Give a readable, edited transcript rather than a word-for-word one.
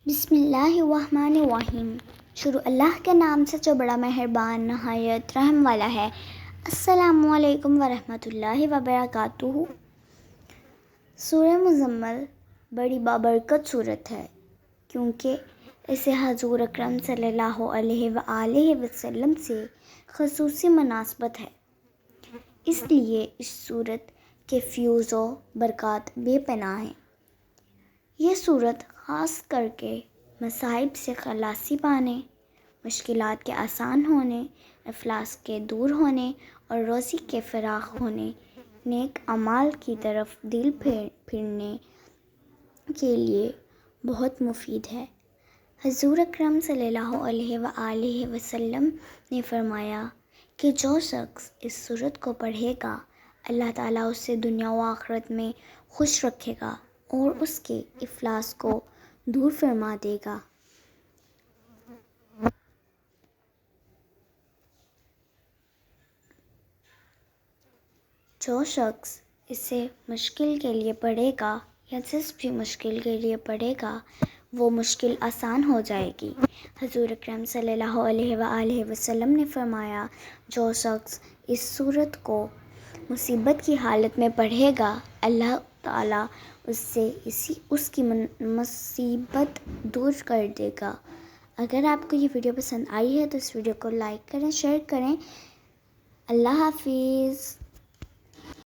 بسم اللہ الرحمن الرحیم۔ شروع اللہ کے نام سے جو بڑا مہربان نہایت رحم والا ہے۔ السلام علیکم ورحمۃ اللہ وبرکاتہ۔ سورہ مزمل بڑی بابرکت صورت ہے کیونکہ اسے حضور اکرم صلی اللہ علیہ وآلہ وسلم سے خصوصی مناسبت ہے، اس لیے اس صورت کے فیوز و برکات بے پناہ ہیں۔ یہ صورت خاص کر کے مصائب سے خلاصی پانے، مشکلات کے آسان ہونے، افلاس کے دور ہونے اور روزی کے فراخ ہونے، نیک اعمال کی طرف دل پھرنے کے لیے بہت مفید ہے۔ حضور اکرم صلی اللہ علیہ وآلہ وسلم نے فرمایا کہ جو شخص اس صورت کو پڑھے گا، اللہ تعالیٰ اسے دنیا و آخرت میں خوش رکھے گا اور اس کے افلاس کو دور فرما دے گا۔ جو شخص اسے مشکل کے لیے پڑھے گا یا جس بھی مشکل کے لیے پڑھے گا، وہ مشکل آسان ہو جائے گی۔ حضور اکرم صلی اللہ علیہ وآلہ وسلم نے فرمایا، جو شخص اس صورت کو مصیبت کی حالت میں پڑھے گا، اللہ تعالیٰ اس کی مصیبت دور کر دے گا۔ اگر آپ کو یہ ویڈیو پسند آئی ہے تو اس ویڈیو کو لائک کریں، شیئر کریں۔ اللہ حافظ۔